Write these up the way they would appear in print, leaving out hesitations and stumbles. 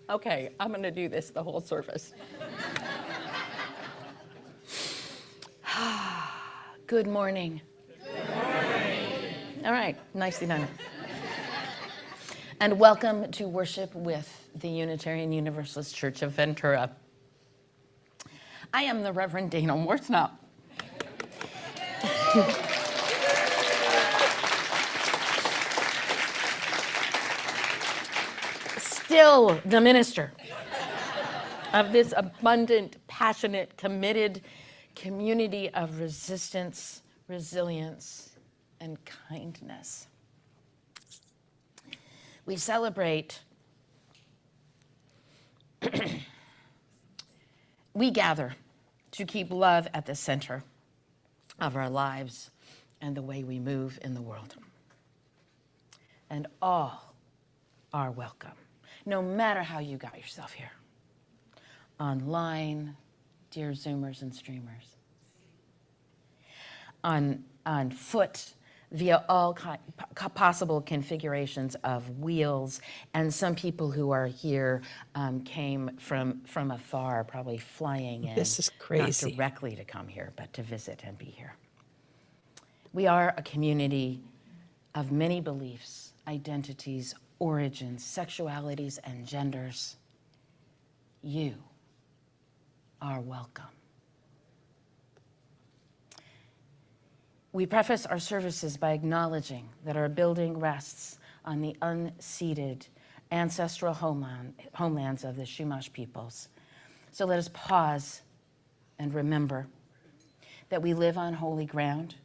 Okay, I'm going to do this the whole service. Good morning. Good morning. All right, nicely done. And welcome to worship with the Unitarian Universalist Church of Ventura. I am the Reverend Dana Worsnop. Still the minister of this abundant, passionate, committed community of resistance, resilience, and kindness. We celebrate, we gather to keep love at the center of our lives and the way we move in the world. And all are welcome, no matter how you got yourself here. Online, dear Zoomers and streamers. On foot, via all possible configurations of wheels, and some people who are here came from afar, probably flying in. This is crazy. Not directly to come here, but to visit and be here. We are a community of many beliefs, identities, origins, sexualities, and genders. You are welcome. We preface our services by acknowledging that our building rests on the unceded ancestral homelands of the Chumash peoples. So let us pause and remember that we live on holy ground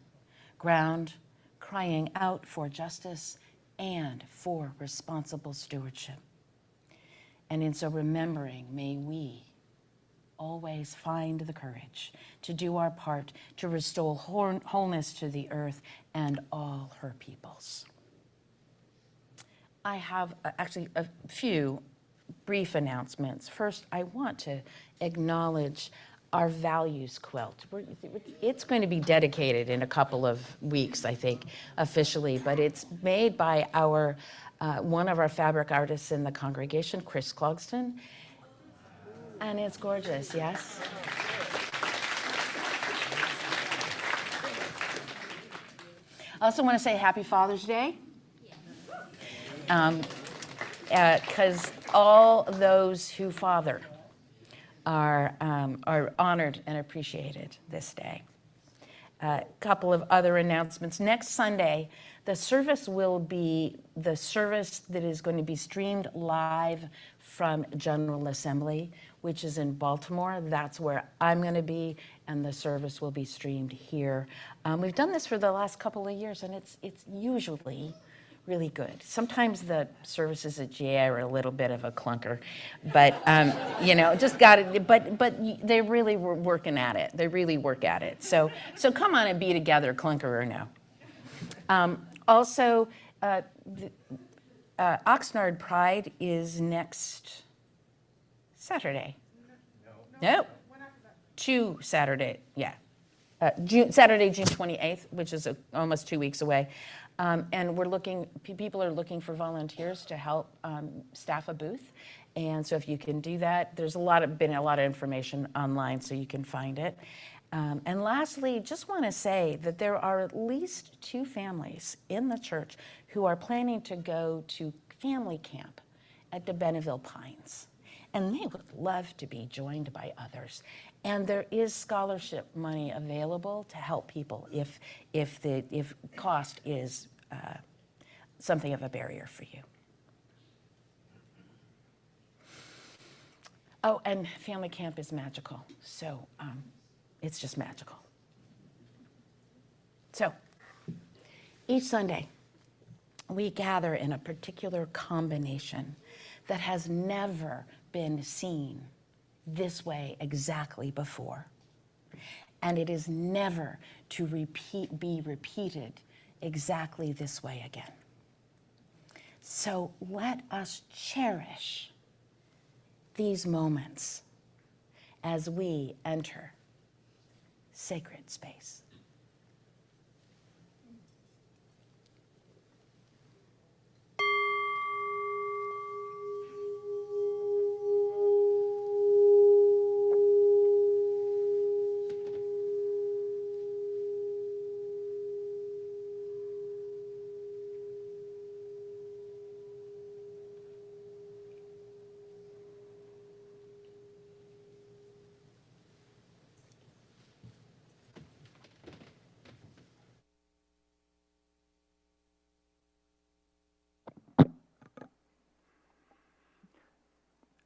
crying out for justice and for responsible stewardship. And in so remembering, may we always find the courage to do our part to restore wholeness to the earth and all her peoples. I have actually a few brief announcements. First, I want to acknowledge our values quilt. It's going to be dedicated in a couple of weeks, I think, officially, but it's made by our one of our fabric artists in the congregation, Chris Clogston. And it's gorgeous, yes? I also want to say Happy Father's Day. Because all those who father are honored and appreciated this day. A couple of other announcements. Next Sunday, the service will be the service that is going to be streamed live from General Assembly, which is in Baltimore. That's where I'm going to be, and the service will be streamed here. We've done this for the last couple of years, and it's usually really good. Sometimes the services at GA are a little bit of a clunker, but just got it. But they really were working at it. They really work at it. So come on and be together, clunker or no. Also, Oxnard Pride is next Saturday. No. Saturday, yeah. Saturday, June 28th, which is almost 2 weeks away. And people are looking for volunteers to help staff a booth. And so if you can do that, there's been a lot of information online so you can find it. And lastly, just want to say that there are at least 2 families in the church who are planning to go to family camp at the Benneville Pines. And they would love to be joined by others. And there is scholarship money available to help people if cost is something of a barrier for you. Oh, and family camp is magical. So it's just magical. So each Sunday, we gather in a particular combination that has never been seen this way exactly before. And it is never to be repeated exactly this way again. So let us cherish these moments as we enter sacred space.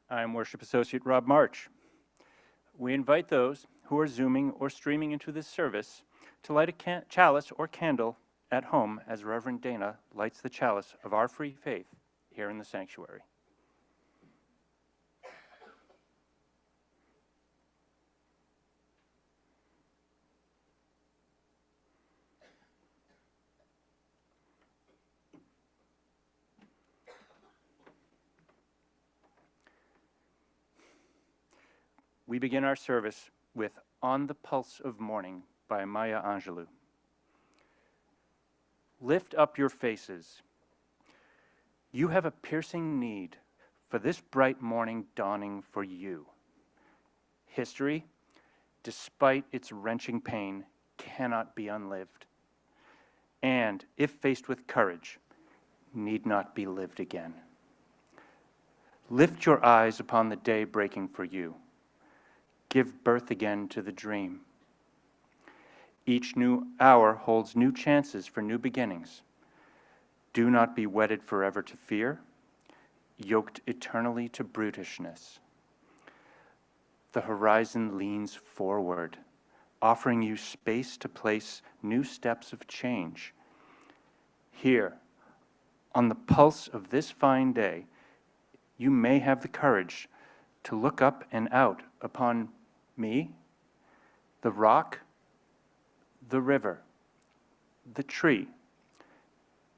I'm Worship Associate Rob March. We invite those who are Zooming or streaming into this service to light a chalice or candle at home as Reverend Dana lights the chalice of our free faith here in the sanctuary. We begin our service with On the Pulse of Morning by Maya Angelou. Lift up your faces. You have a piercing need for this bright morning dawning for you. History, despite its wrenching pain, cannot be unlived. And, if faced with courage, need not be lived again. Lift your eyes upon the day breaking for you. Give birth again to the dream. Each new hour holds new chances for new beginnings. Do not be wedded forever to fear, yoked eternally to brutishness. The horizon leans forward, offering you space to place new steps of change. Here, on the pulse of this fine day, you may have the courage to look up and out upon me, the rock, the river, the tree,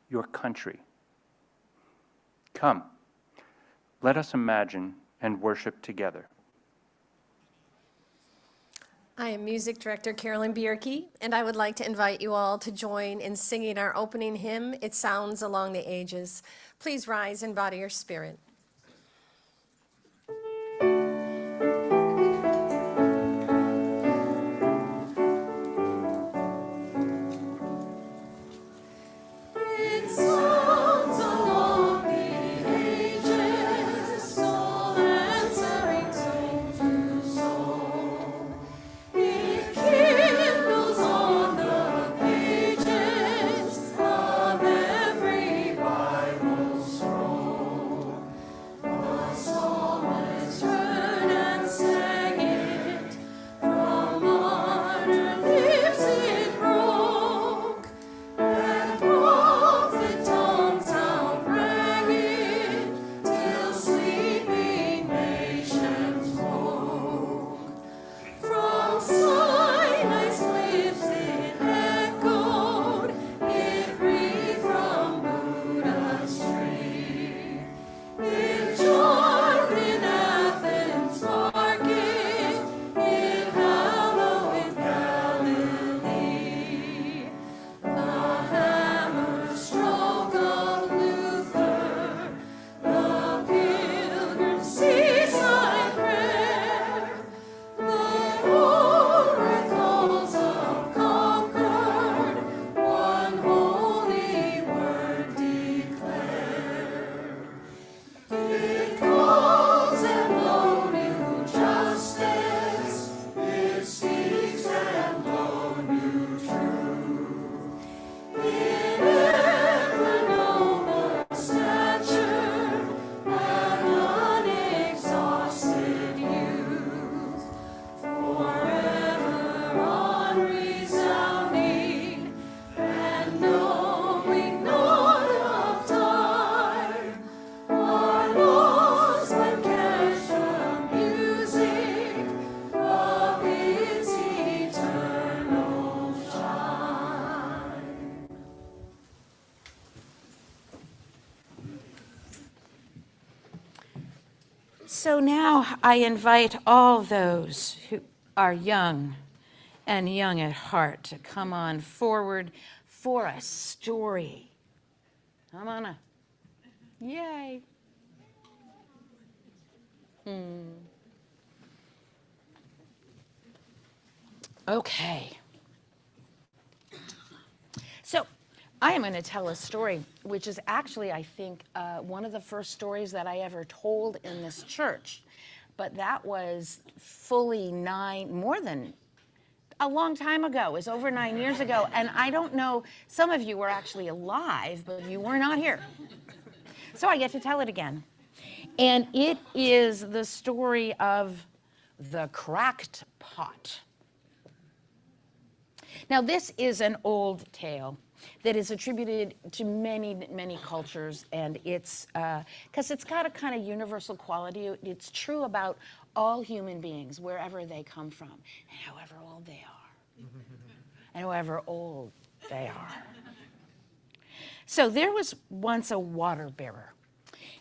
your country. Come, let us imagine and worship together. I am Music Director Carolyn Bierke, and I would like to invite you all to join in singing our opening hymn, It Sounds Along the Ages. Please rise and bow to your spirit. So now I invite all those who are young and young at heart to come on forward for a story. Come on up. Yay. Okay. So I am going to tell a story, which is actually, I think, one of the first stories that I ever told in this church. But that was fully more than a long time ago. It was over 9 years ago. And I don't know, some of you were actually alive, but you were not here. So I get to tell it again. And it is the story of the cracked pot. Now, this is an old tale that is attributed to many, many cultures, and it's because it's got a kind of universal quality. It's true about all human beings, wherever they come from, and however old they are, and however old they are. So there was once a water bearer,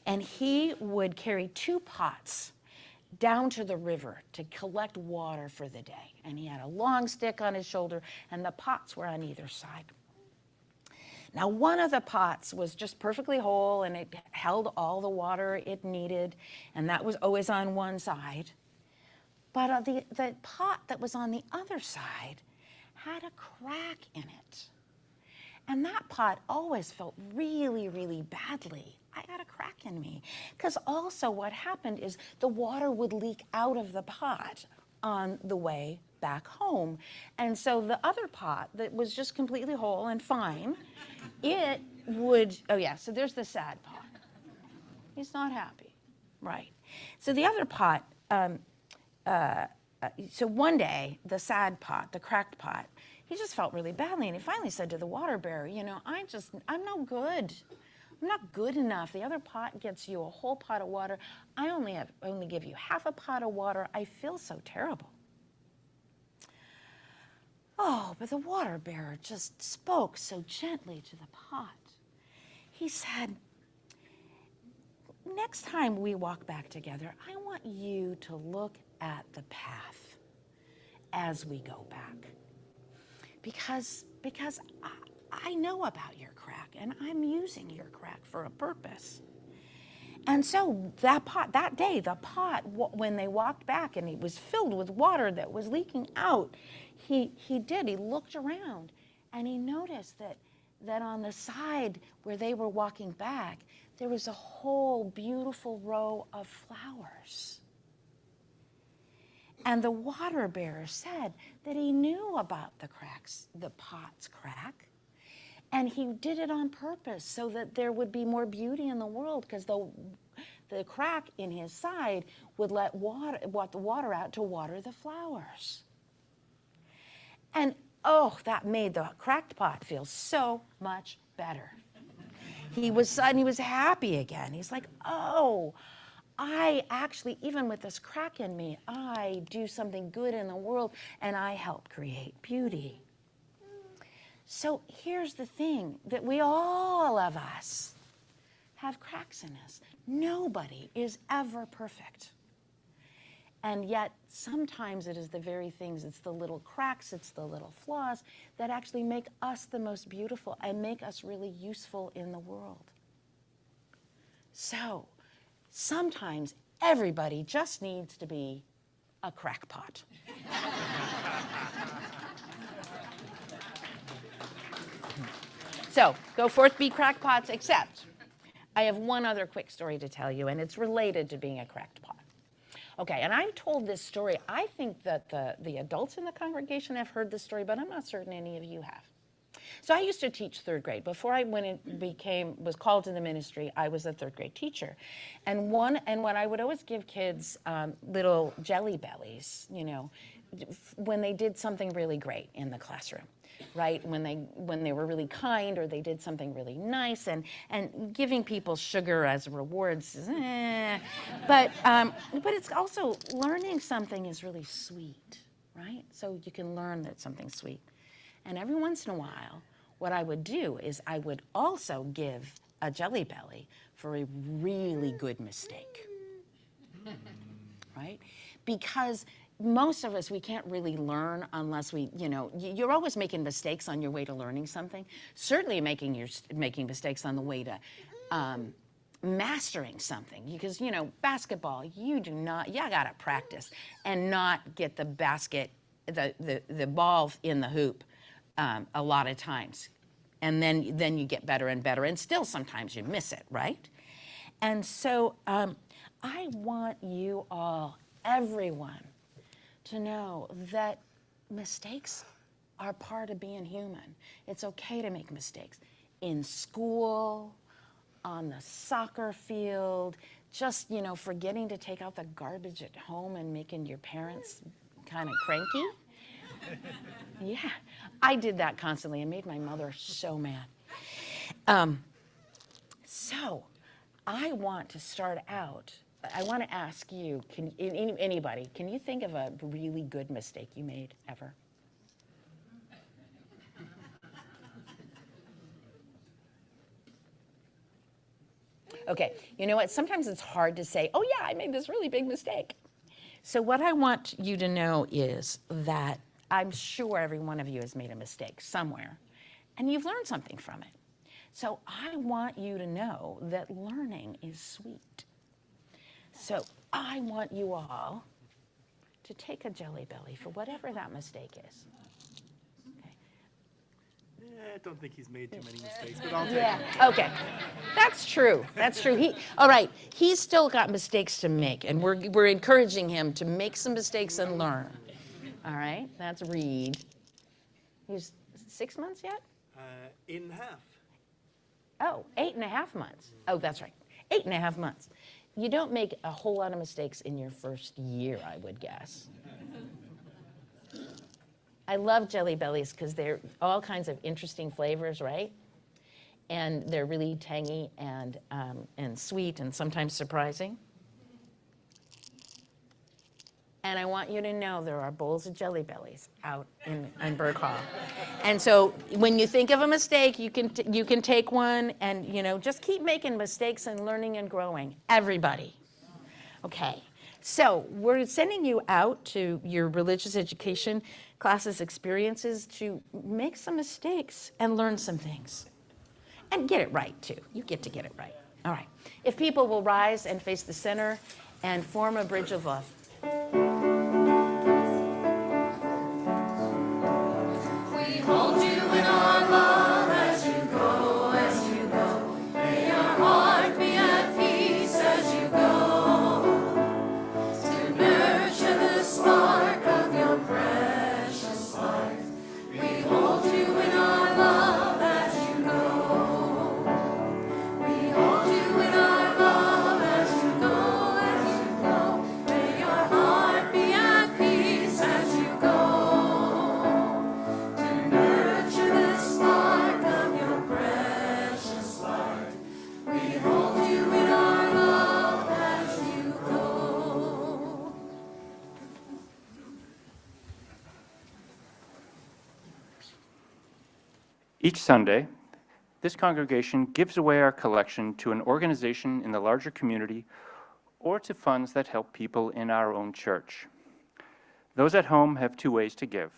and he would carry 2 pots down to the river to collect water for the day. And he had a long stick on his shoulder, and the pots were on either side. Now, one of the pots was just perfectly whole, and it held all the water it needed, and that was always on one side. But the pot that was on the other side had a crack in it. And that pot always felt really, really badly. I got a crack in me. Because also what happened is the water would leak out of the pot on the way back home. And so the other pot that was just completely whole and fine, it would, oh yeah, so there's the sad pot. He's not happy, right? So the other pot, so one day, the sad pot, the cracked pot, he just felt really badly, and he finally said to the water bearer, you know, I'm no good. I'm not good enough. The other pot gets you a whole pot of water. I only give you half a pot of water. I feel so terrible. Oh, but the water bearer just spoke so gently to the pot. He said, next time we walk back together, I want you to look at the path as we go back. Because I know about your crack, and I'm using your crack for a purpose. And so that pot, that day, the pot, when they walked back and it was filled with water that was leaking out, he looked around and he noticed that on the side where they were walking back, there was a whole beautiful row of flowers. And the water bearer said that he knew about the cracks, the pot's crack, and he did it on purpose so that there would be more beauty in the world, because the crack in his side would let the water out to water the flowers. And oh, that made the cracked pot feel so much better. He was happy again. He's like, oh, I actually, even with this crack in me, I do something good in the world, and I help create beauty. So here's the thing, that all of us have cracks in us. Nobody is ever perfect. And yet, sometimes it is the very things, it's the little cracks, it's the little flaws that actually make us the most beautiful and make us really useful in the world. So, sometimes everybody just needs to be a crackpot. So, go forth, be crackpots, except I have one other quick story to tell you, and it's related to being a cracked pot. Okay, and I've told this story. I think that the adults in the congregation have heard this story, but I'm not certain any of you have. So I used to teach 3rd grade. Before I was called to the ministry, I was a 3rd grade teacher. And what I would always give kids little jelly bellies, you know, when they did something really great in the classroom, right? When they were really kind, or they did something really nice, and giving people sugar as rewards, but it's also learning something is really sweet, right? So you can learn that something's sweet. And every once in a while, what I would do is I would also give a jelly belly for a really good mistake, right? Because most of us, we can't really learn unless you're always making mistakes on your way to learning something. Certainly making mistakes on the way to mastering something. Because, basketball, you gotta practice and not get the ball in the hoop a lot of times. And then you get better and better, and still sometimes you miss it, right? And so I want you all, everyone, to know that mistakes are part of being human. It's okay to make mistakes in school, on the soccer field, just, forgetting to take out the garbage at home and making your parents kind of cranky. Yeah, I did that constantly. It made my mother so mad. So I want to start out, I want to ask you, anybody, can you think of a really good mistake you made ever? Okay, you know what? Sometimes it's hard to say, oh yeah, I made this really big mistake. So what I want you to know is that I'm sure every one of you has made a mistake somewhere, and you've learned something from it. So I want you to know that learning is sweet. So I want you all to take a Jelly Belly for whatever that mistake is. I don't think he's made too many mistakes, but I'll take Yeah, it. okay. That's true. That's true. All right, he's still got mistakes to make, and we're encouraging him to make some mistakes and learn. All right, that's Reed. He's 6 months yet? 8.5. Oh, 8.5 months. Oh, that's right. 8.5 months. You don't make a whole lot of mistakes in your first year, I would guess. I love Jelly Bellies because they're all kinds of interesting flavors, right? And they're really tangy and sweet and sometimes surprising. And I want you to know there are bowls of Jelly Bellies out in Burke Hall. And so when you think of a mistake, you can take one and, just keep making mistakes and learning and growing. Everybody. Okay. So we're sending you out to your religious education classes, experiences to make some mistakes and learn some things. And get it right, too. You get to get it right. All right. If people will rise and face the center and form a bridge of love. We hold you in our love as you go, as you go. May your heart be at peace as you go. To nurture the spark of your precious life. We hold you in our love as you go. We hold you in our love as you go, as you go. May your heart be at peace as you go. To nurture the spark of your precious life. We hold you in our love as you go. Each Sunday, this congregation gives away our collection to an organization in the larger community or to funds that help people in our own church. Those at home have two ways to give,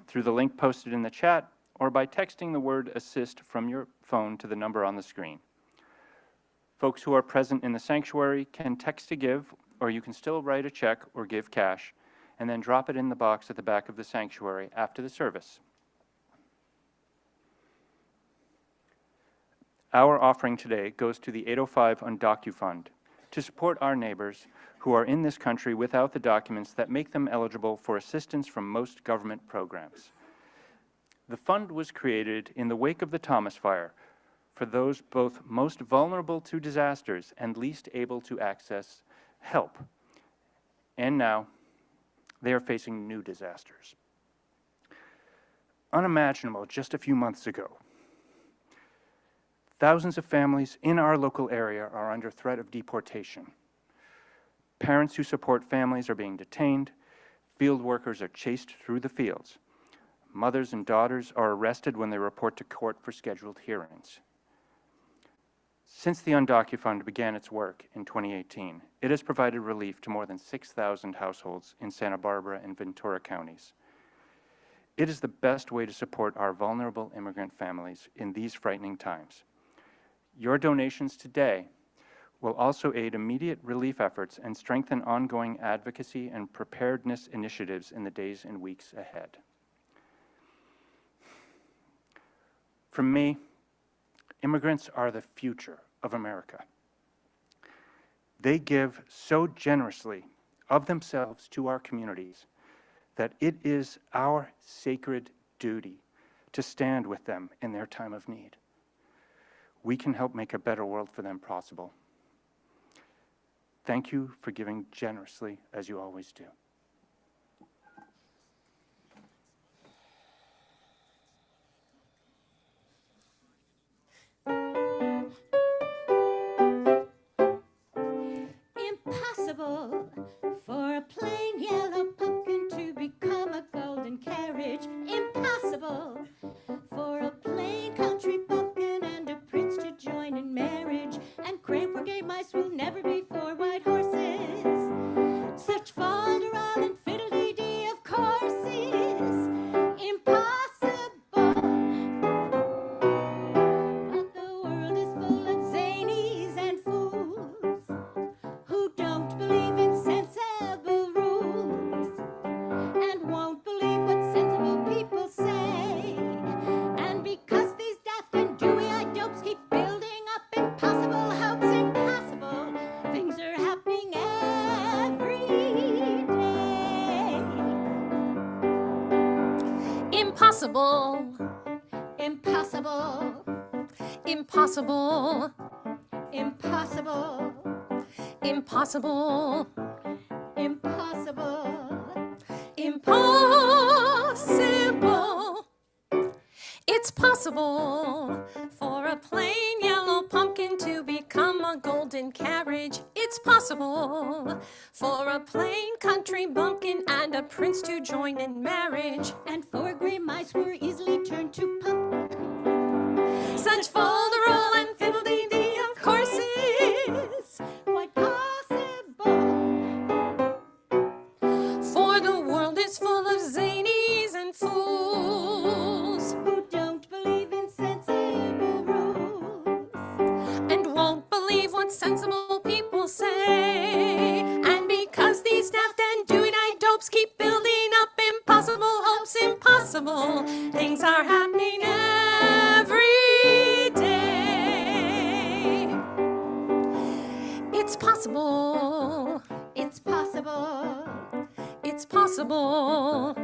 through the link posted in the chat or by texting the word assist from your phone to the number on the screen. Folks who are present in the sanctuary can text to give, or you can still write a check or give cash, and then drop it in the box at the back of the sanctuary after the service. Our offering today goes to the 805 Undocu Fund to support our neighbors who are in this country without the documents that make them eligible for assistance from most government programs. The fund was created in the wake of the Thomas Fire for those both most vulnerable to disasters and least able to access help. And now, they are facing new disasters. Unimaginable just a few months ago. Thousands of families in our local area are under threat of deportation. Parents who support families are being detained. Field workers are chased through the fields. Mothers and daughters are arrested when they report to court for scheduled hearings. Since the Undocu Fund began its work in 2018, it has provided relief to more than 6,000 households in Santa Barbara and Ventura counties. It is the best way to support our vulnerable immigrant families in these frightening times. Your donations today will also aid immediate relief efforts and strengthen ongoing advocacy and preparedness initiatives in the days and weeks ahead. For me, immigrants are the future of America. They give so generously of themselves to our communities that it is our sacred duty to stand with them in their time of need. we can help make a better world for them possible. Thank you for giving generously as you always do. Impossible for a plain yellow pumpkin to become a golden carriage. Impossible for a plain country bumpkin and a prince to join in marriage. And cramp or gay mice will never be four white horses. Such folderol and fiddle-dee-dee of course is impossible. But the world is full of zanies and fools who don't believe in sensible rules and won't believe what sensible people say. And because these daft and dewy-eyed dopes keep building up impossible hopes, impossible things are happening every day. Impossible, Impossible, impossible, impossible, impossible, impossible. impossible. It's possible for a plain yellow pumpkin to become a golden carriage. It's possible for a plain country bumpkin and a prince to join in marriage. And four gray mice were easily turned to pumpkin. Such folderol and fiddle-dee-dee, of course, is Quite possible. for the world is full of zanies and fools Who don't believe in sensible rules and won't believe what sensible people say. And because these daft and dewy-eyed dopes keep building up impossible hopes, impossible things are happening every day. It's possible, It's possible. it's possible,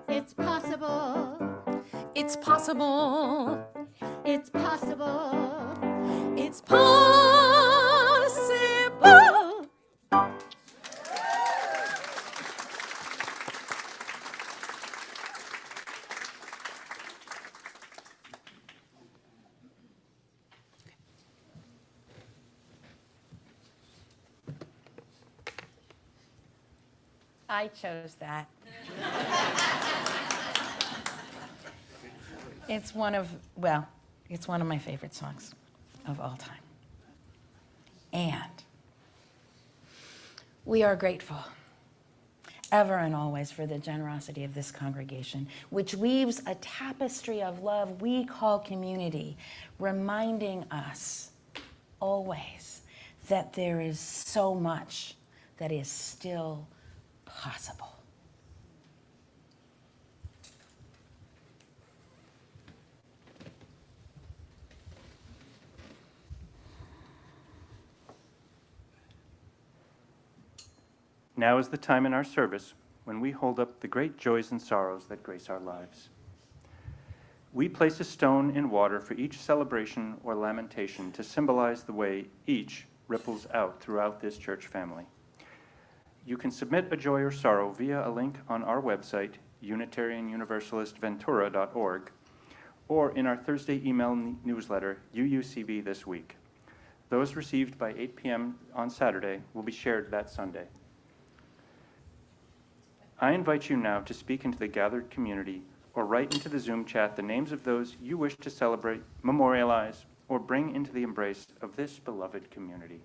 It's possible. it's possible, It's possible. it's possible. I chose that. It's one of my favorite songs of all time. And we are grateful ever and always for the generosity of this congregation, which weaves a tapestry of love we call community, reminding us always that there is so much that is still possible. Now is the time in our service when we hold up the great joys and sorrows that grace our lives. We place a stone in water for each celebration or lamentation to symbolize the way each ripples out throughout this church family. You can submit a joy or sorrow via a link on our website, UnitarianUniversalistVentura.org, or in our Thursday email newsletter, UUCV This Week. Those received by 8 p.m. on Saturday will be shared that Sunday. I invite you now to speak into the gathered community or write into the Zoom chat the names of those you wish to celebrate, memorialize, or bring into the embrace of this beloved community.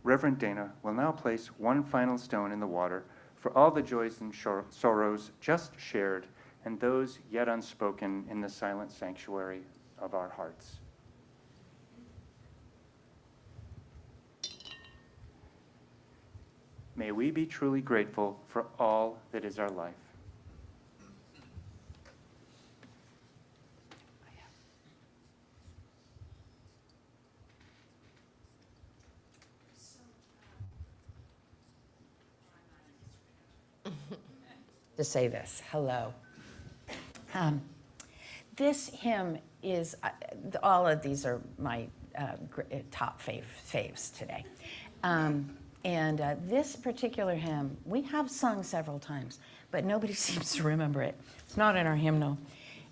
Reverend Dana will now place one final stone in the water for all the joys and sorrows just shared and those yet unspoken in the silent sanctuary of our hearts. May we be truly grateful for all that is our life. to say this. Hello. This hymn is, all of these are my top faves today. This particular hymn, we have sung several times, but nobody seems to remember it. It's not in our hymnal.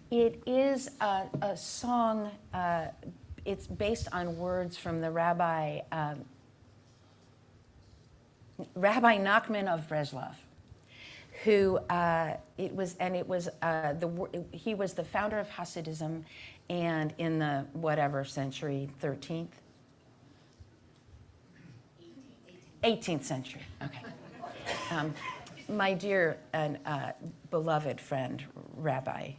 It is a song, it's based on words from the Rabbi Nachman of Breslov, who he was the founder of Hasidism, and in the whatever century, 13th? 18th century, okay. My dear and beloved friend, Rabbi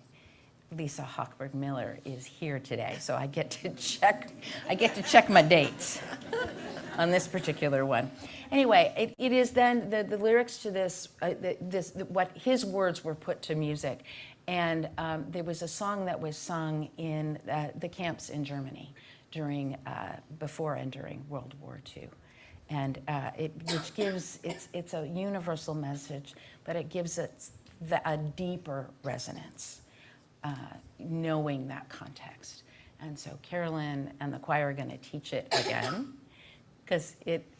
Lisa Hochberg Miller, is here today, so I get to check my dates on this particular one. Anyway, it is then the lyrics to this, what his words were put to music, and there was a song that was sung in the camps in Germany before and during World War II. And which gives, it's a universal message, but it gives it a deeper resonance, knowing that context. And so Carolyn and the choir are going to teach it again,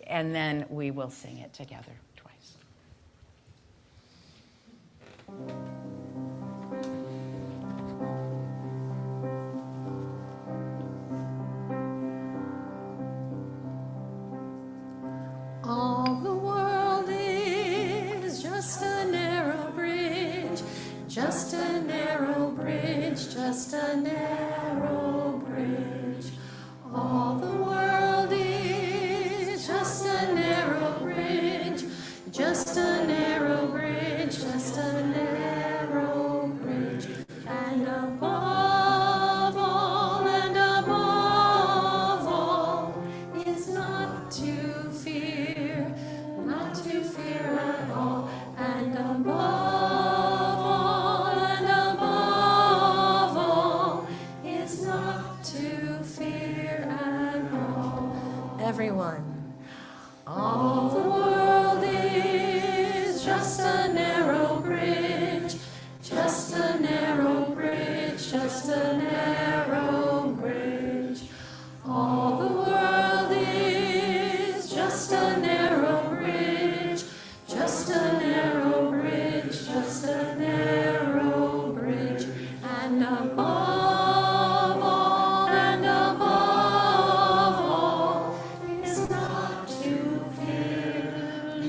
and then we will sing it together twice. All the world is just a narrow bridge, just a narrow bridge, just a narrow bridge. All the world is just a narrow bridge, just a narrow bridge, just a narrow bridge. And above all is not to fear, not to fear at all. And above all is not to fear at all. Everyone. All the world is just a narrow bridge, just a narrow bridge, just a narrow bridge. All the world is just a narrow bridge, just a narrow bridge, just a narrow bridge. And above all is not to fear,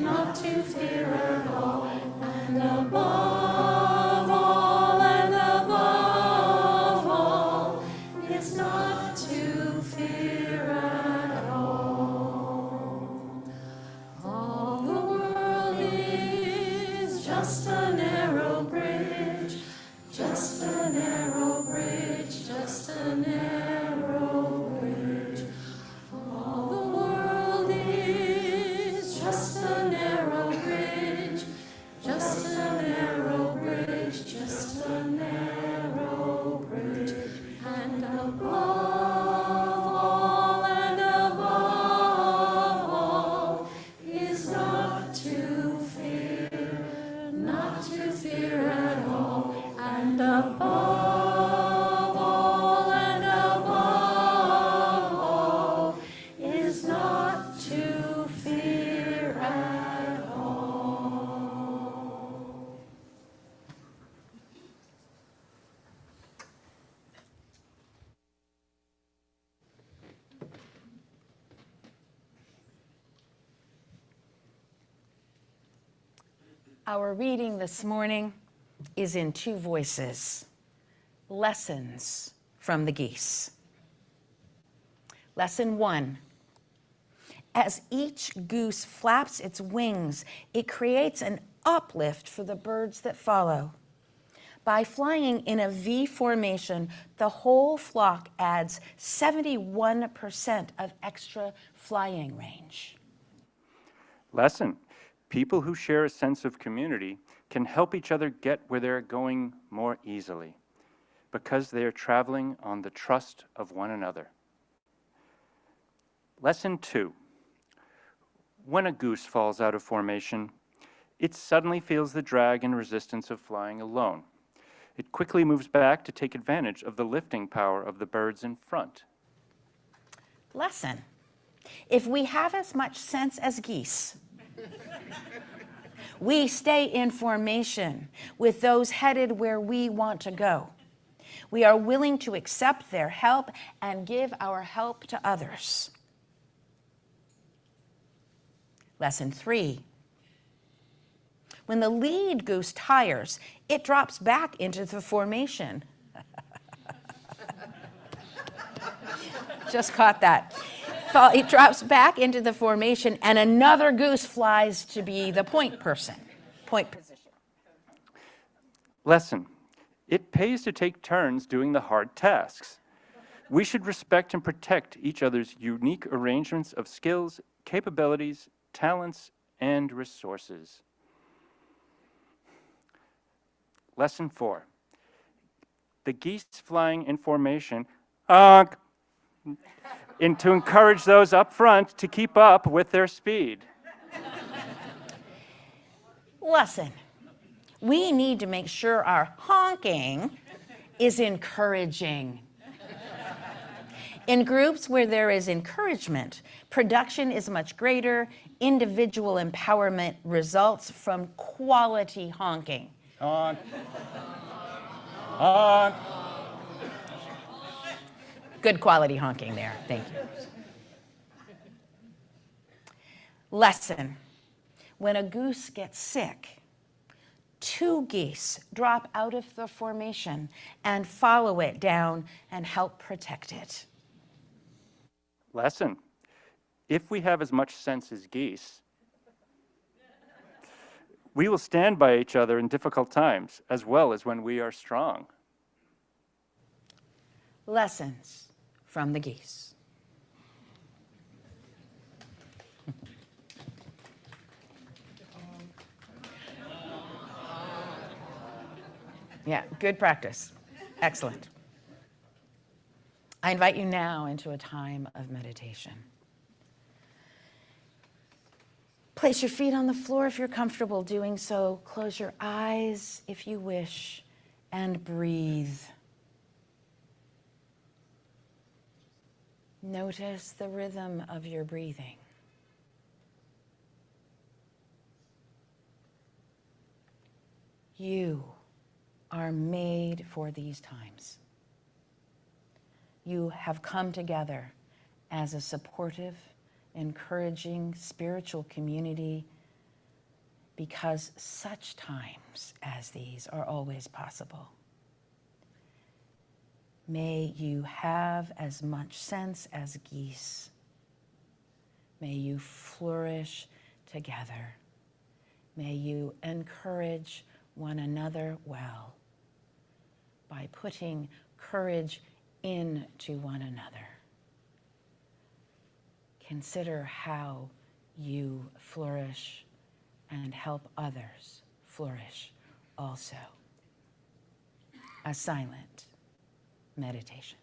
not to fear at all. And above all is not to fear at all. All the world is just a narrow bridge, just a narrow bridge, just a narrow bridge. All the world is just a narrow bridge, just a narrow bridge, just a narrow bridge. And above all is not to fear, not to fear at all. And above all is not to fear at all. Our reading this morning is in two voices, lessons from the geese. Lesson 1. As each goose flaps its wings, it creates an uplift for the birds that follow. By flying in a V formation, the whole flock adds 71% of extra flying range. Lesson: people who share a sense of community can help each other get where they're going more easily because they are traveling on the trust of one another. Lesson 2. When a goose falls out of formation, it suddenly feels the drag and resistance of flying alone. It quickly moves back to take advantage of the lifting power of the birds in front. Lesson. If we have as much sense as geese, we stay in formation with those headed where we want to go. We are willing to accept their help and give our help to others. Lesson 3. When the lead goose tires, it drops back into the formation. Just caught that. It drops back into the formation, and another goose flies to be the point person, point position. Lesson. It pays to take turns doing the hard tasks. We should respect and protect each other's unique arrangements of skills, capabilities, talents, and resources. Lesson 4. The geese flying in formation, honk, and to encourage those up front to keep up with their speed. Lesson. We need to make sure our honking is encouraging. In groups where there is encouragement, production is much greater. Individual empowerment results from quality honking. Honk. Honk. Good quality honking there. Thank you. Lesson. When a goose gets sick, 2 geese drop out of the formation and follow it down and help protect it. Lesson. If we have as much sense as geese, we will stand by each other in difficult times as well as when we are strong. Lessons from the geese. Yeah, good practice. Excellent. I invite you now into a time of meditation. Place your feet on the floor if you're comfortable doing so. Close your eyes if you wish, and breathe. Notice the rhythm of your breathing. You are made for these times. You have come together as a supportive, encouraging spiritual community because such times as these are always possible. May you have as much sense as geese. May you flourish together. May you encourage one another well by putting courage into one another. Consider how you flourish and help others flourish also. A silent meditation.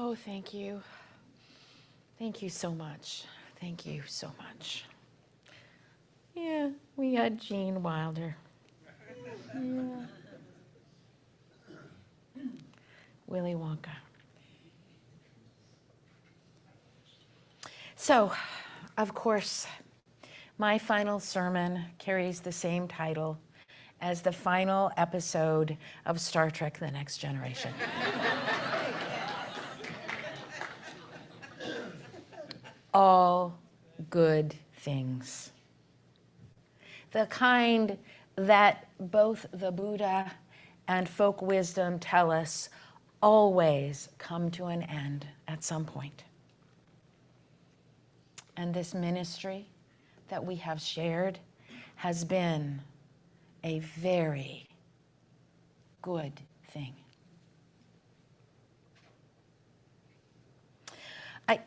Oh, thank you. Thank you so much. Thank you so much. Yeah, we had Gene Wilder. Yeah. Willy Wonka. So, of course, my final sermon carries the same title as the final episode of Star Trek: The Next Generation. All good things. The kind that both the Buddha and folk wisdom tell us always come to an end at some point. And this ministry that we have shared has been a very good thing.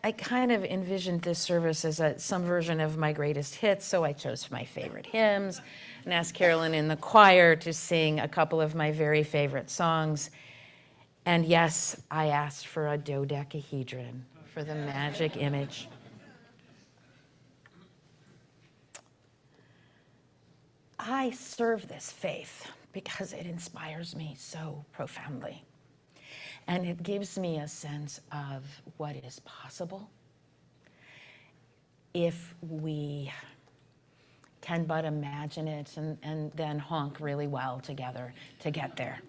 I kind of envisioned this service as some version of my greatest hits, so I chose my favorite hymns and asked Carolyn in the choir to sing a couple of my very favorite songs. And yes, I asked for a dodecahedron for the magic image. I serve this faith because it inspires me so profoundly. And it gives me a sense of what is possible if we can but imagine it and then honk really well together to get there.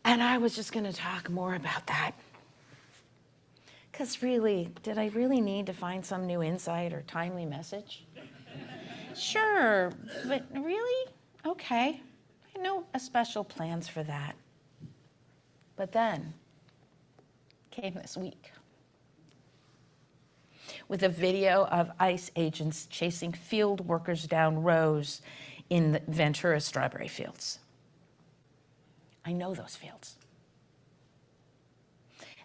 And I was just going to talk more about that. Because really, did I really need to find some new insight or timely message? Sure, but really? Okay. I had no special plans for that. But then came this week with a video of ICE agents chasing field workers down rows in the Ventura strawberry fields. I know those fields.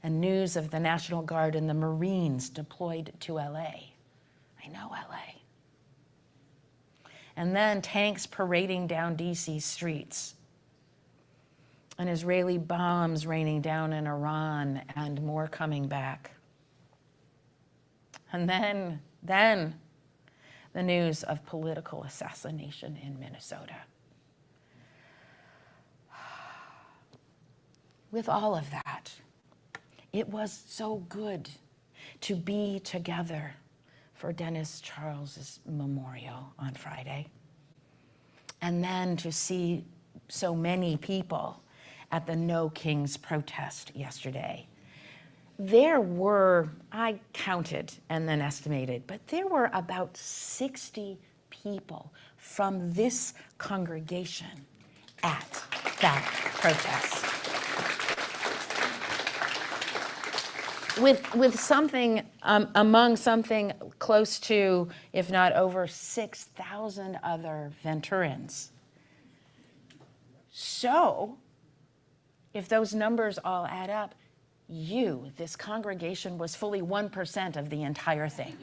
And news of the National Guard and the Marines deployed to LA. I know LA. And then tanks parading down DC streets. And Israeli bombs raining down in Iran and more coming back. And then the news of political assassination in Minnesota. With all of that, it was so good to be together for Dennis Charles's memorial on Friday. And then to see so many people at the No Kings protest yesterday. There were, I counted and then estimated, but there were about 60 people from this congregation at that protest. With something, among something close to, if not over 6,000 other Venturans. So, if those numbers all add up, this congregation was fully 1% of the entire thing.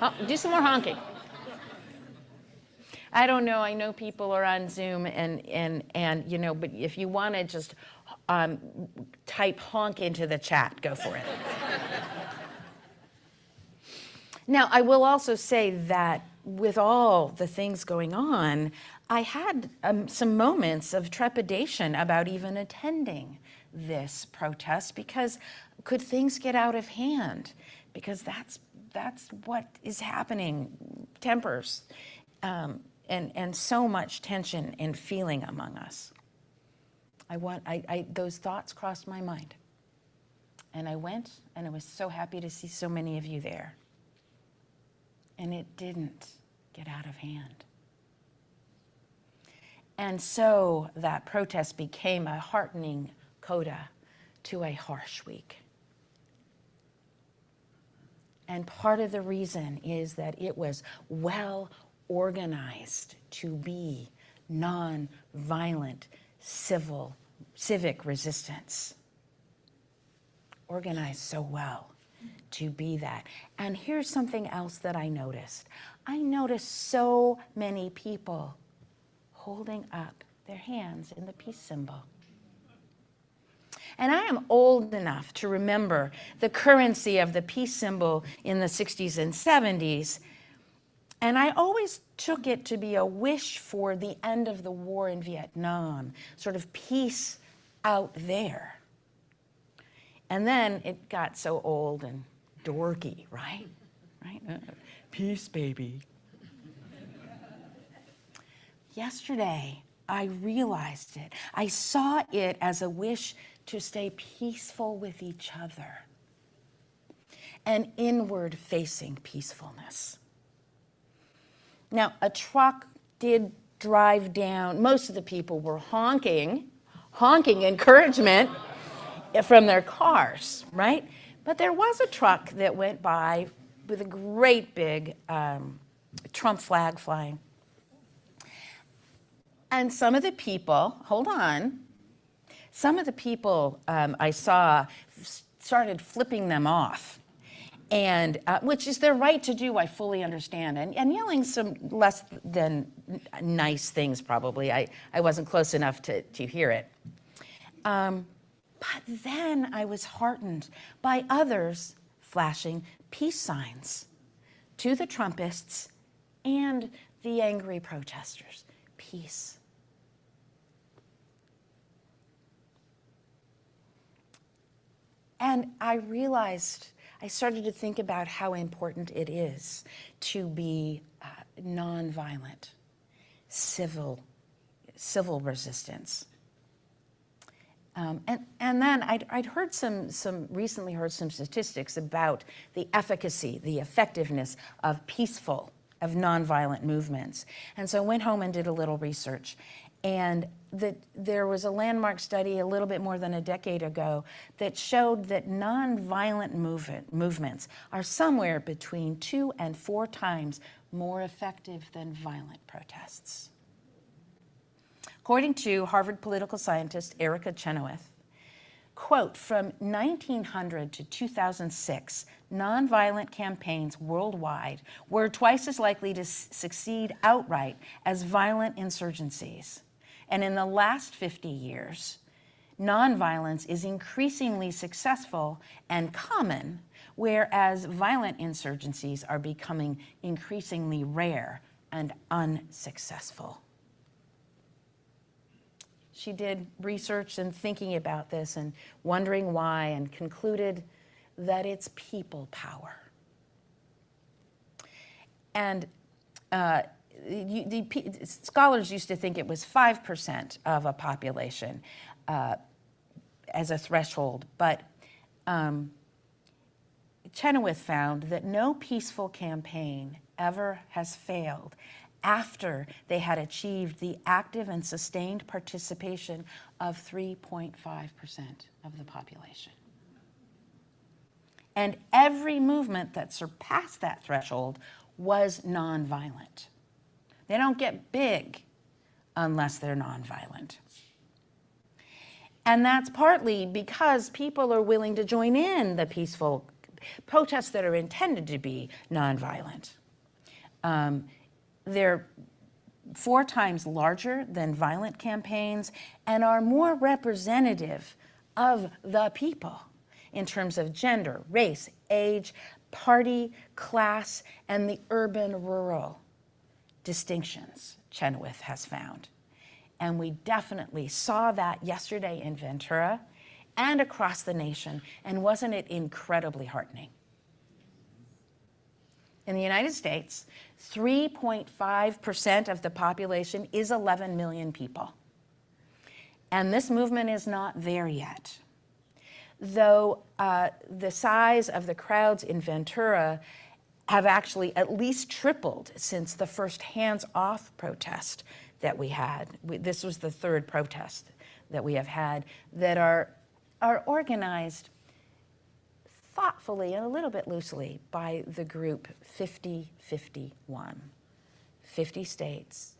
Oh, do some more honking. I don't know. I know people are on Zoom and you know, but if you want to just type honk into the chat, go for it. Now, I will also say that with all the things going on, I had some moments of trepidation about even attending this protest because could things get out of hand? Because that's what is happening, tempers. And so much tension and feeling among us. Those thoughts crossed my mind. And I went, and I was so happy to see so many of you there. And it didn't get out of hand. And so that protest became a heartening coda to a harsh week. And part of the reason is that it was well organized to be non-violent civic resistance. Organized so well to be that. And here's something else that I noticed. I noticed so many people holding up their hands in the peace symbol. And I am old enough to remember the currency of the peace symbol in the 60s and 70s. And I always took it to be a wish for the end of the war in Vietnam, sort of peace out there. And then it got so old and dorky, right? Peace, baby. Yesterday, I realized it. I saw it as a wish to stay peaceful with each other, an inward-facing peacefulness. Now, a truck did drive down. Most of the people were honking encouragement from their cars, right? But there was a truck that went by with a great big Trump flag flying. And some of the people, some of the people I saw started flipping them off, and which is their right to do, I fully understand, and yelling some less than nice things probably. I wasn't close enough to hear it. But then I was heartened by others flashing peace signs to the Trumpists and the angry protesters. Peace. And I started to think about how important it is to be nonviolent, civil resistance. And then I'd recently heard some statistics about the efficacy, the effectiveness of nonviolent movements. And so I went home and did a little research. And there was a landmark study a little bit more than a decade ago that showed that nonviolent movements are somewhere between 2 and 4 times more effective than violent protests. According to Harvard political scientist Erica Chenoweth, quote, from 1900 to 2006, nonviolent campaigns worldwide were twice as likely to succeed outright as violent insurgencies. And in the last 50 years, nonviolence is increasingly successful and common, whereas violent insurgencies are becoming increasingly rare and unsuccessful. She did research and thinking about this and wondering why, and concluded that it's people power. And scholars used to think it was 5% of a population as a threshold, but Chenoweth found that no peaceful campaign ever has failed after they had achieved the active and sustained participation of 3.5% of the population. And every movement that surpassed that threshold was nonviolent. They don't get big unless they're nonviolent. And that's partly because people are willing to join in the peaceful protests that are intended to be nonviolent. They're 4 times larger than violent campaigns and are more representative of the people in terms of gender, race, age, party, class, and the urban-rural distinctions Chenoweth has found. And we definitely saw that yesterday in Ventura and across the nation, and wasn't it incredibly heartening? In the United States, 3.5% of the population is 11 million people. And this movement is not there yet. Though the size of the crowds in Ventura have actually at least tripled since the first hands-off protest that we had. This was the 3rd protest that we have had that are organized thoughtfully and a little bit loosely by the group 5051. 50 states,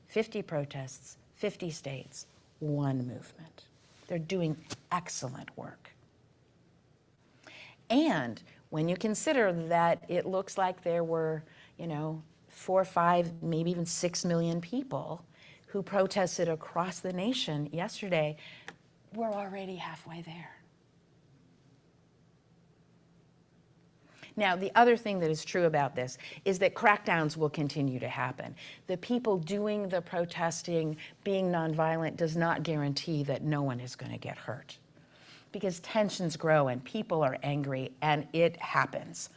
50 protests, 50 states, 1 movement. They're doing excellent work. And when you consider that it looks like there were, 4, 5, maybe even 6 million people who protested across the nation yesterday, we're already halfway there. Now, the other thing that is true about this is that crackdowns will continue to happen. The people doing the protesting, being nonviolent, does not guarantee that no one is going to get hurt. Because tensions grow and people are angry, and it happens.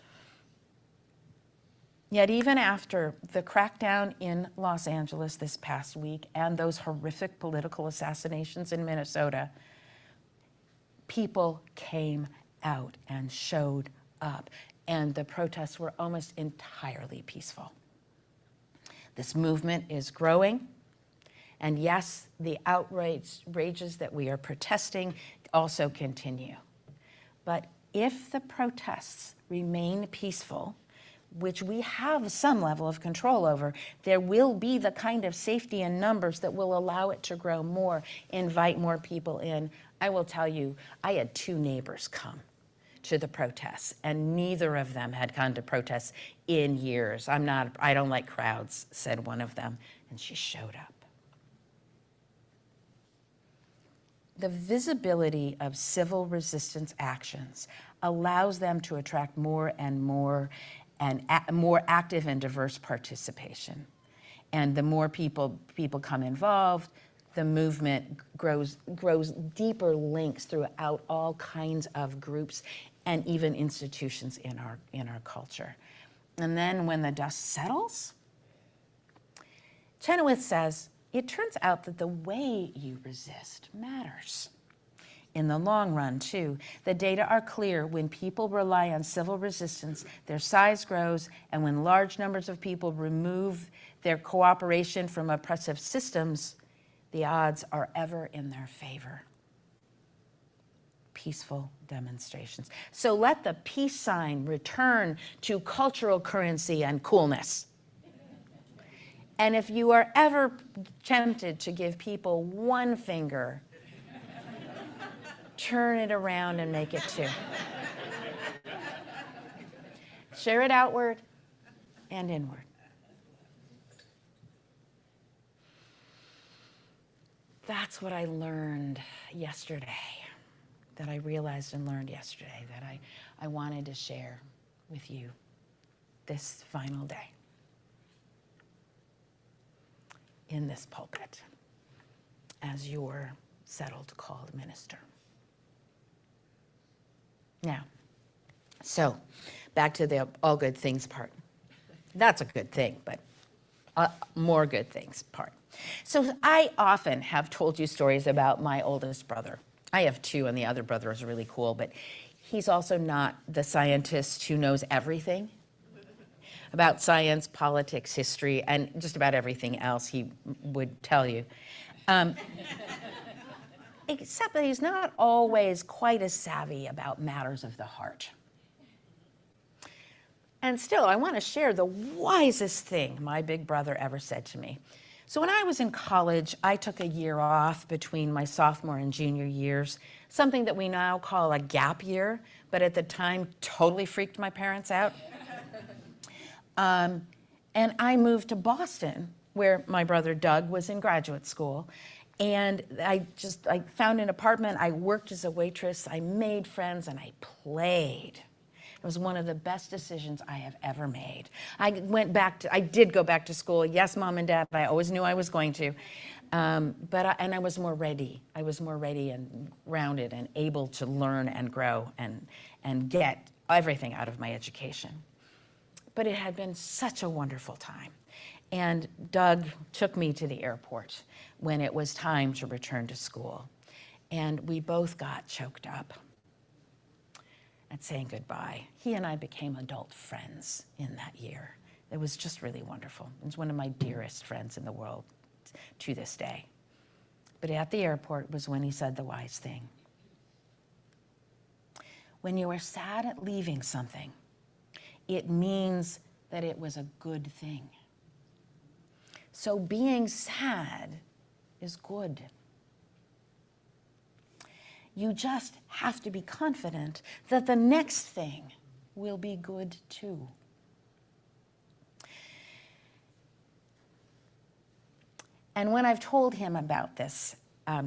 Yet even after the crackdown in Los Angeles this past week and those horrific political assassinations in Minnesota, people came out and showed up, and the protests were almost entirely peaceful. This movement is growing, and yes, the outrages that we are protesting also continue. But if the protests remain peaceful, which we have some level of control over, there will be the kind of safety in numbers that will allow it to grow more, invite more people in. I will tell you, I had 2 neighbors come to the protests, and neither of them had gone to protests in years. I don't like crowds, said one of them, and she showed up. The visibility of civil resistance actions allows them to attract more and more active and diverse participation. And the more people come involved, the movement grows deeper links throughout all kinds of groups and even institutions in our culture. And then when the dust settles, Chenoweth says, it turns out that the way you resist matters. In the long run, too, the data are clear. When people rely on civil resistance, their size grows, and when large numbers of people remove their cooperation from oppressive systems, the odds are ever in their favor. Peaceful demonstrations. So let the peace sign return to cultural currency and coolness. And if you are ever tempted to give people one finger, turn it around and make it 2. Share it outward and inward. That's what I learned yesterday, that I realized and learned yesterday, that I wanted to share with you this final day in this pulpit as your settled, called minister. Now, so back to the all good things part. That's a good thing, but more good things part. So I often have told you stories about my oldest brother. I have 2, and the other brother is really cool, but he's also not the scientist who knows everything about science, politics, history, and just about everything else he would tell you. Except that he's not always quite as savvy about matters of the heart. And still, I want to share the wisest thing my big brother ever said to me. So when I was in college, I took a year off between my sophomore and junior years, something that we now call a gap year, but at the time totally freaked my parents out. And I moved to Boston, where my brother Doug was in graduate school. And I found an apartment, I worked as a waitress, I made friends, and I played. It was one of the best decisions I have ever made. I did go back to school. Yes, Mom and Dad, I always knew I was going to. And I was more ready. I was more ready and grounded and able to learn and grow and get everything out of my education. But it had been such a wonderful time. And Doug took me to the airport when it was time to return to school. And we both got choked up at saying goodbye. He and I became adult friends in that year. It was just really wonderful. He was one of my dearest friends in the world to this day. But at the airport was when he said the wise thing. When you are sad at leaving something, it means that it was a good thing. So being sad is good. You just have to be confident that the next thing will be good too. And when I've told him about this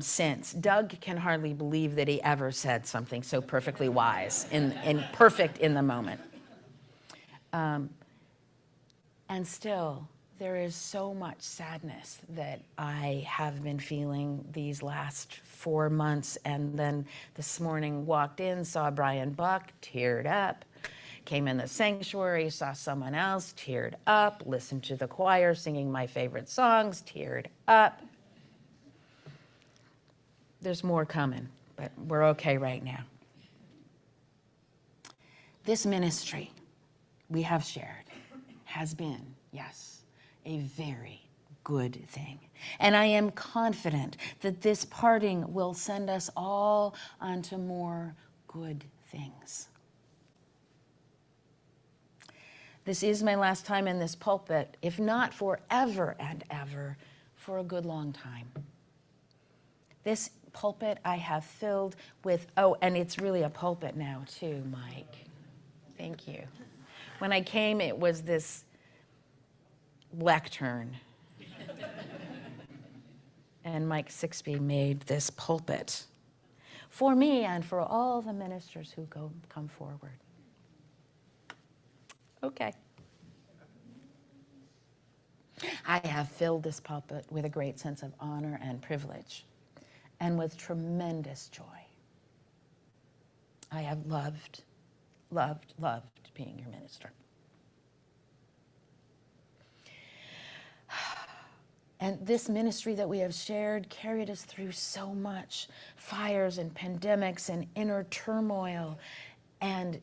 since, Doug can hardly believe that he ever said something so perfectly wise and perfect in the moment. And still, there is so much sadness that I have been feeling these last 4 months. And then this morning walked in, saw Brian Buck, teared up. Came in the sanctuary, saw someone else, teared up, listened to the choir singing my favorite songs, teared up. There's more coming, but we're okay right now. This ministry we have shared has been, yes, a very good thing. And I am confident that this parting will send us all onto more good things. This is my last time in this pulpit, if not forever and ever, for a good long time. This pulpit I have filled with, oh, and it's really a pulpit now too, Mike. Thank you. When I came, it was this lectern. And Mike Sixby made this pulpit for me and for all the ministers who come forward. Okay. I have filled this pulpit with a great sense of honor and privilege, and with tremendous joy. I have loved being your minister. And this ministry that we have shared carried us through so much fires and pandemics and inner turmoil. And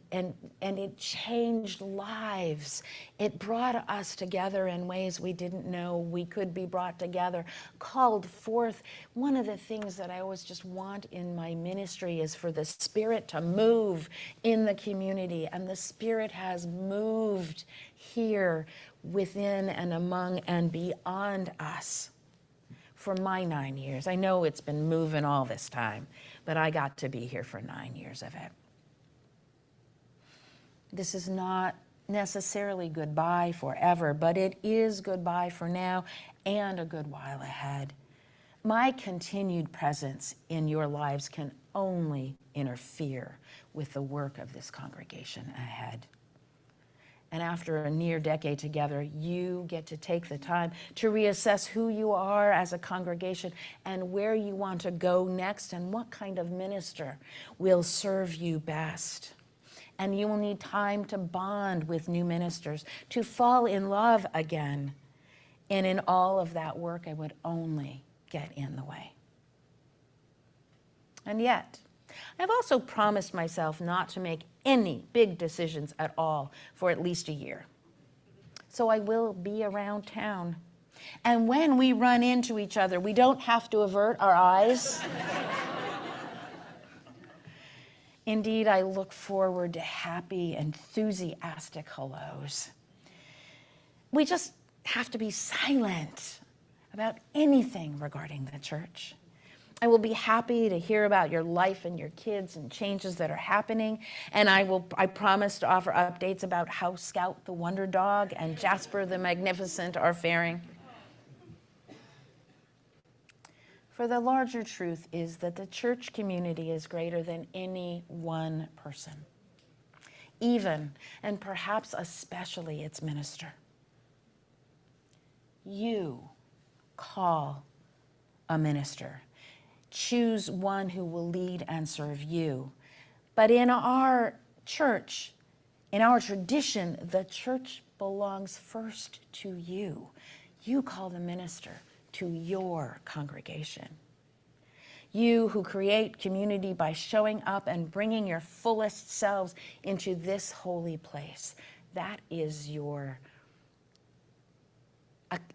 it changed lives. It brought us together in ways we didn't know we could be brought together, called forth. One of the things that I always just want in my ministry is for the Spirit to move in the community. And the Spirit has moved here within and among and beyond us for my 9 years. I know it's been moving all this time, but I got to be here for 9 years of it. This is not necessarily goodbye forever, but it is goodbye for now and a good while ahead. My continued presence in your lives can only interfere with the work of this congregation ahead. And after a near decade together, you get to take the time to reassess who you are as a congregation and where you want to go next and what kind of minister will serve you best. And you will need time to bond with new ministers, to fall in love again. And in all of that work, I would only get in the way. And yet, I've also promised myself not to make any big decisions at all for at least a year. So I will be around town. And when we run into each other, we don't have to avert our eyes. Indeed, I look forward to happy, enthusiastic hellos. We just have to be silent about anything regarding the church. I will be happy to hear about your life and your kids and changes that are happening. And I promise to offer updates about how Scout the Wonder Dog and Jasper the Magnificent are faring. For the larger truth is that the church community is greater than any one person, even and perhaps especially its minister. You call a minister. Choose one who will lead and serve you. But in our church, in our tradition, the church belongs first to you. You call the minister to your congregation. You who create community by showing up and bringing your fullest selves into this holy place. That is your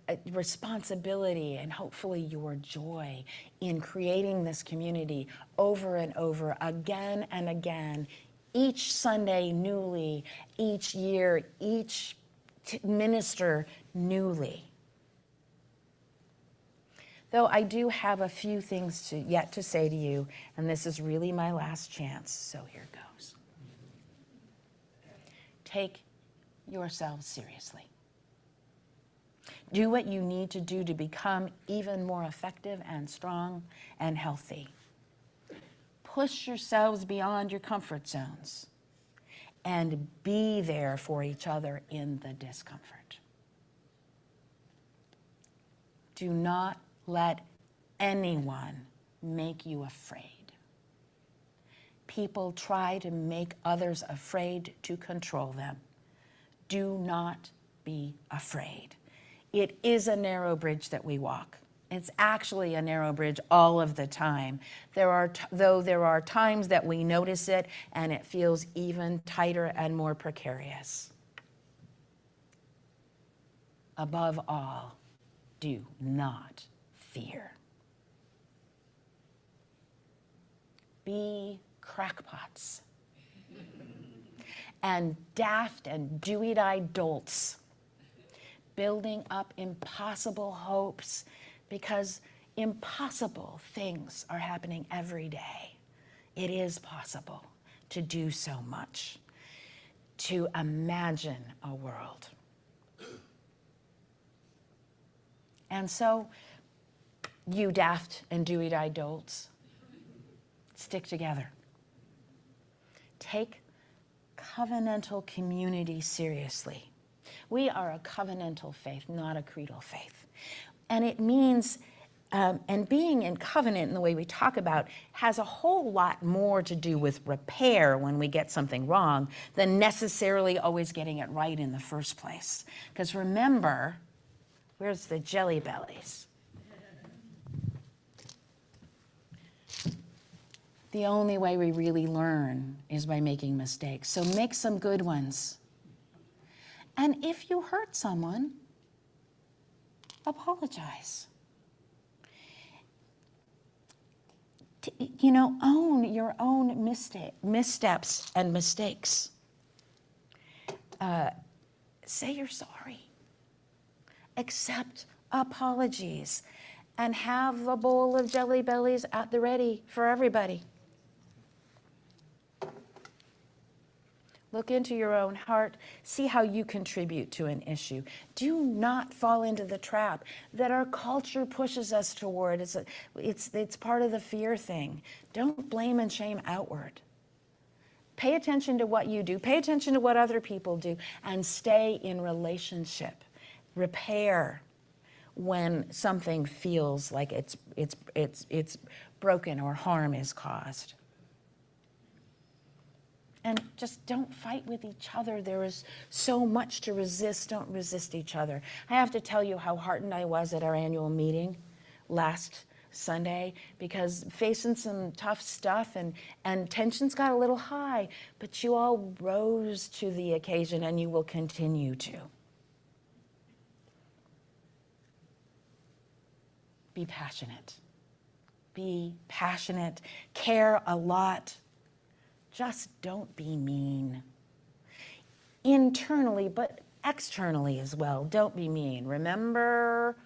a responsibility and hopefully your joy in creating this community over and over, again and again, each Sunday newly, each year, each minister newly. Though I do have a few things yet to say to you, and this is really my last chance, so here goes. Take yourselves seriously. Do what you need to do to become even more effective and strong and healthy. Push yourselves beyond your comfort zones and be there for each other in the discomfort. Do not let anyone make you afraid. People try to make others afraid to control them. Do not be afraid. It is a narrow bridge that we walk. It's actually a narrow bridge all of the time. Though there are times that we notice it and it feels even tighter and more precarious. Above all, do not fear. Be crackpots and daft and dewy-eyed dolts, building up impossible hopes, because impossible things are happening every day. It is possible to do so much, to imagine a world. And so, you daft and dewy-eyed dolts, stick together. Take covenantal community seriously. We are a covenantal faith, not a creedal faith. And it means, and being in covenant in the way we talk about has a whole lot more to do with repair when we get something wrong than necessarily always getting it right in the first place. Because remember, where's the jelly bellies? The only way we really learn is by making mistakes. So make some good ones. And if you hurt someone, apologize. Own your own missteps and mistakes. Say you're sorry. Accept apologies. And have a bowl of Jelly Bellies at the ready for everybody. Look into your own heart. See how you contribute to an issue. Do not fall into the trap that our culture pushes us toward. It's part of the fear thing. Don't blame and shame outward. Pay attention to what you do. Pay attention to what other people do. And stay in relationship. Repair when something feels like it's broken or harm is caused. And just don't fight with each other. There is so much to resist. Don't resist each other. I have to tell you how heartened I was at our annual meeting last Sunday, because facing some tough stuff and tensions got a little high, but you all rose to the occasion and you will continue to. Be passionate. Be passionate. Care a lot. Just don't be mean. Internally, but externally as well. Don't be mean. Remember,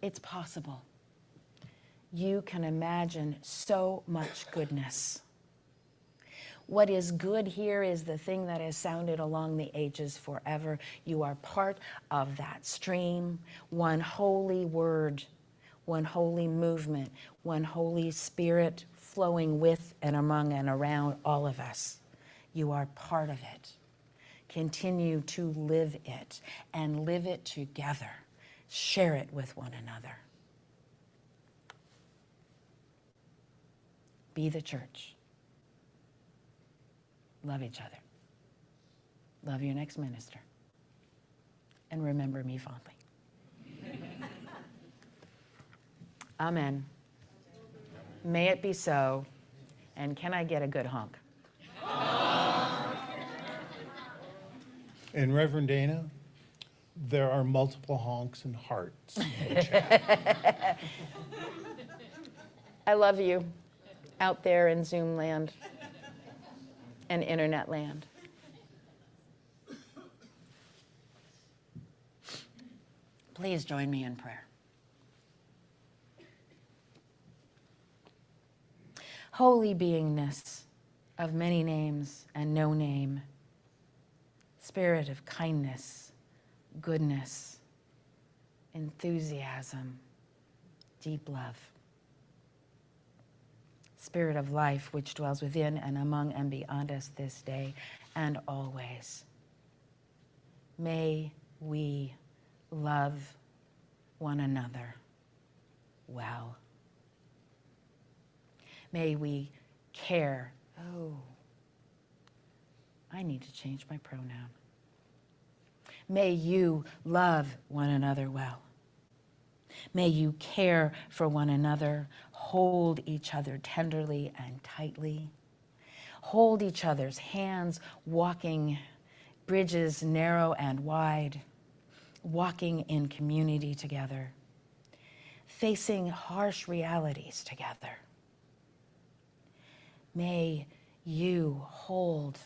it's possible. You can imagine so much goodness. What is good here is the thing that has sounded along the ages forever. You are part of that stream, one holy word, one holy movement, one Holy Spirit flowing with and among and around all of us. You are part of it. Continue to live it and live it together. Share it with one another. Be the church. Love each other. Love your next minister. And remember me fondly. Amen. May it be so. And can I get a good honk? And Reverend Dana, there are multiple honks and hearts in the chat. I love you out there in Zoom land and internet land. Please join me in prayer. Holy beingness of many names and no name, spirit of kindness, goodness, enthusiasm, deep love, spirit of life which dwells within and among and beyond us this day and always. May we love one another well. May we care. Oh, I need to change my pronoun. May you love one another well. May you care for one another, hold each other tenderly and tightly, hold each other's hands, walking bridges narrow and wide, walking in community together, facing harsh realities together. May you hold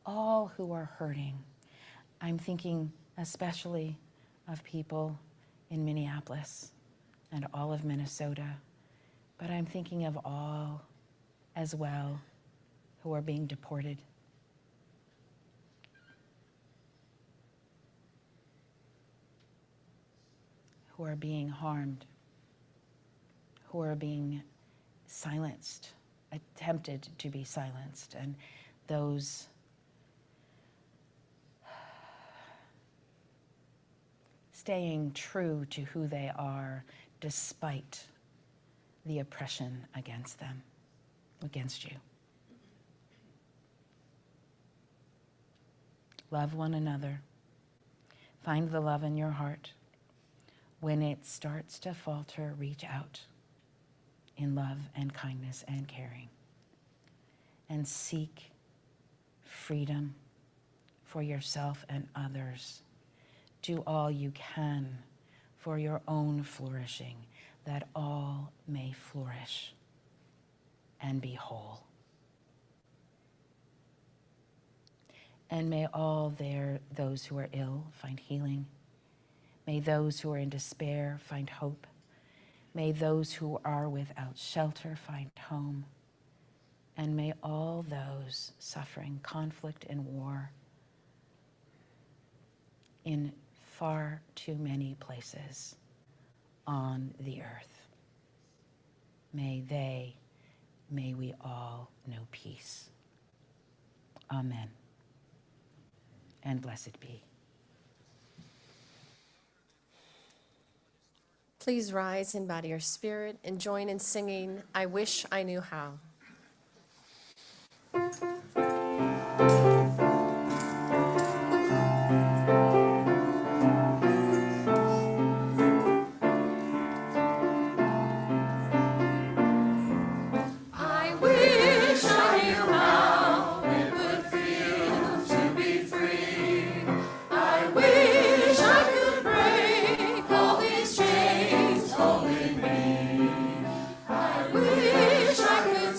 all who are hurting. I'm thinking especially of people in Minneapolis and all of Minnesota, but I'm thinking of all as well who are being deported. Who are being harmed, who are being silenced, attempted to be silenced, and those staying true to who they are despite the oppression against them, against you. Love one another. Find the love in your heart. When it starts to falter, reach out in love and kindness and caring, and seek freedom for yourself and others. Do all you can for your own flourishing, that all may flourish and be whole. And may all those who are ill find healing. May those who are in despair find hope. May those who are without shelter find home. And may all those suffering conflict and war in far too many places on the earth, may we all know peace. Amen. And blessed be. Please rise in body or spirit and join in singing, I Wish I Knew How. I wish I knew how it would feel to be free. I wish I could break all these chains holding me. I wish I could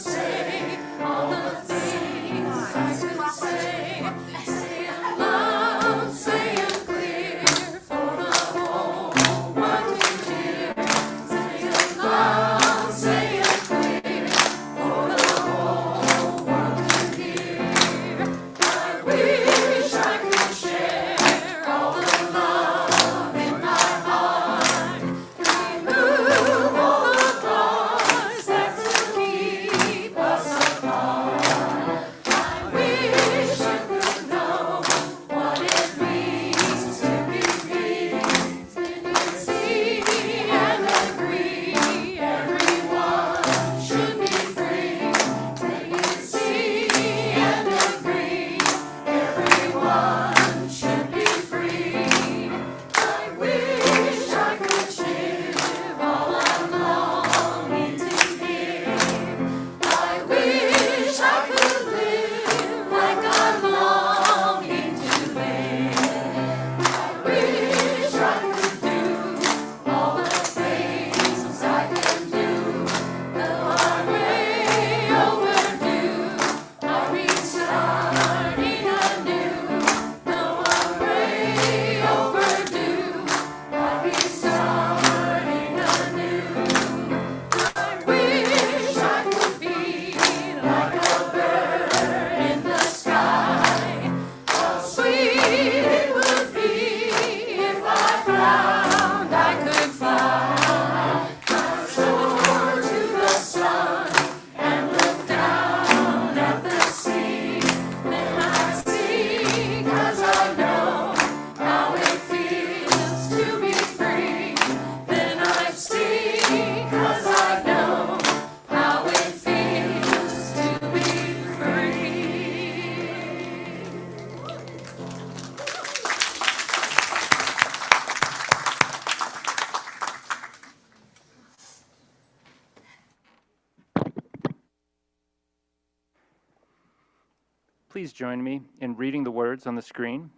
please join me in reading the words on the screen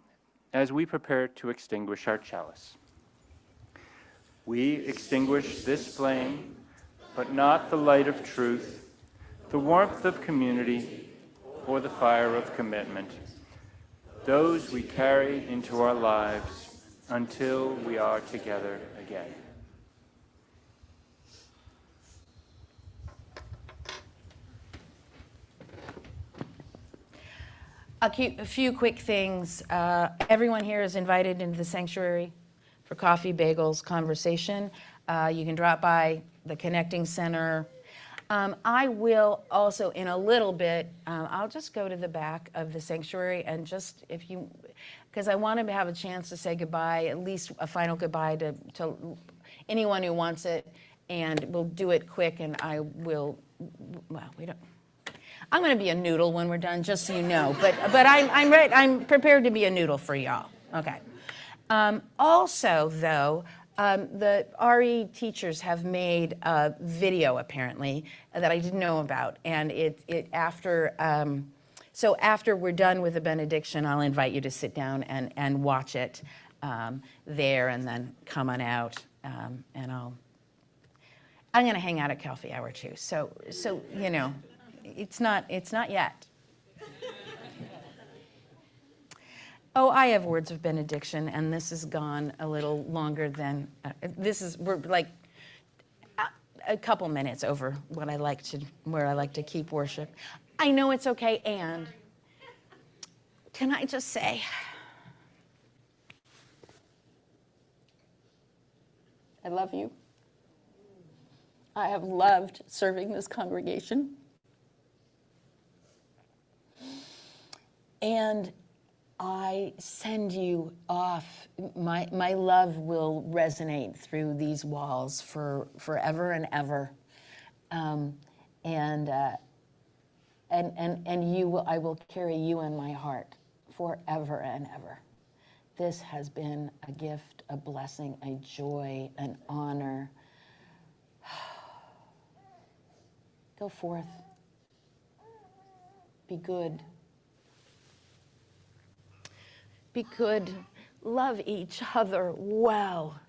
as we prepare to extinguish our chalice. We extinguish this flame, but not the light of truth, the warmth of community, or the fire of commitment. Those we carry into our lives until we are together again. A few quick things. Everyone here is invited into the sanctuary for coffee, bagels, conversation. You can drop by the Connecting Center. I will also, in a little bit, I'll just go to the back of the sanctuary and just, because I want to have a chance to say goodbye, at least a final goodbye to anyone who wants it, and we'll do it quick, and I will, well, we don't. I'm going to be a noodle when we're done, just so you know. But I'm ready. I'm prepared to be a noodle for y'all. Okay. Also, though, the RE teachers have made a video apparently that I didn't know about, and so after we're done with the benediction, I'll invite you to sit down and watch it there, and then come on out, and I'm going to hang out at Coffee Hour too. So you know. It's not yet. Oh, I have words of benediction, and this has gone a little longer than we're like a couple minutes over where I like to keep worship. I know it's okay, and can I just say, I love you. I have loved serving this congregation. And I send you off. My love will resonate through these walls for forever and ever. And I will carry you in my heart forever and ever. This has been a gift, a blessing, a joy, an honor. Go forth. Be good. Be good, love each other well,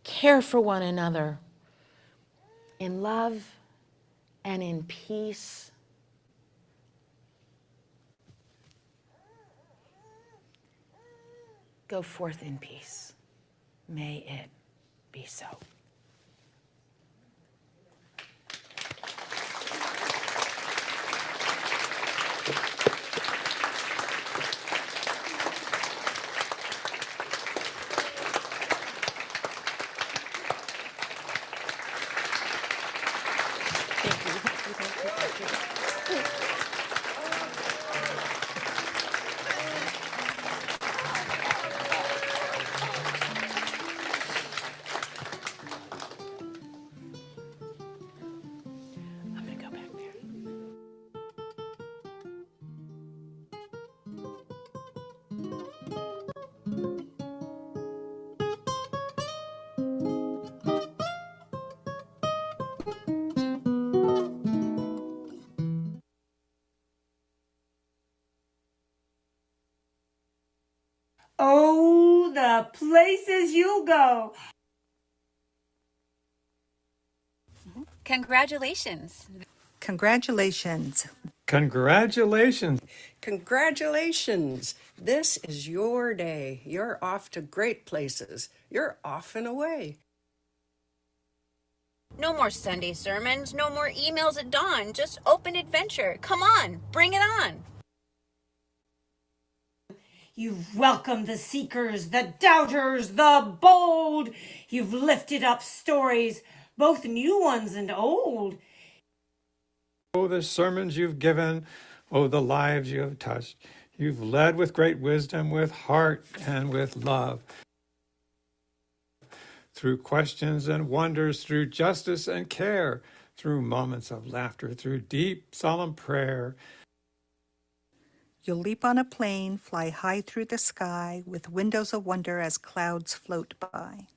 care for one another in love and in peace. Go forth in peace. May it be so. I'm going to go back there. Oh, the places you'll go. Congratulations. Congratulations. Congratulations. Congratulations! This is your day. You're off to great places. You're off and away. No more Sunday sermons, no more emails at dawn, just open adventure. Come on, bring it on. You've welcomed the seekers, the doubters, the bold. You've lifted up stories, both new ones and old. Oh, the sermons you've given. Oh, the lives you have touched. You've led with great wisdom, with heart and with love. Through questions and wonders, through justice and care, through moments of laughter, through deep, solemn prayer. You'll leap on a plane, fly high through the sky, with windows of wonder as clouds float by.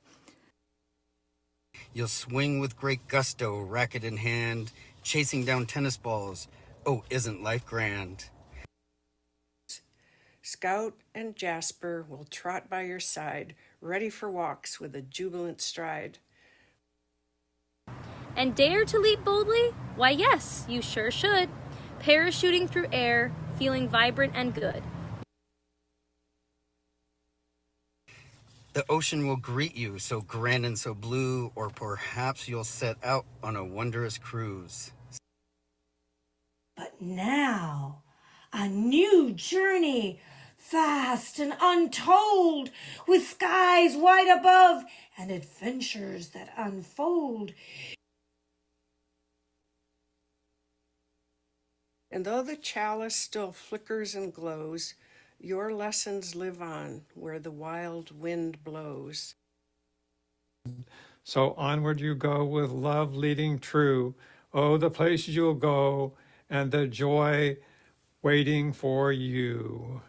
You'll swing with great gusto, racket in hand, chasing down tennis balls. Oh, isn't life grand? Scout and Jasper will trot by your side, ready for walks with a jubilant stride. And dare to leap boldly? Why, yes, you sure should. Parachuting through air, feeling vibrant and good. The ocean will greet you, so grand and so blue, or perhaps you'll set out on a wondrous cruise. But now, a new journey, vast and untold, with skies wide above and adventures that unfold. And though the chalice still flickers and glows, your lessons live on where the wild wind blows. So onward you go with love leading true. Oh, the places you'll go and the joy waiting for you.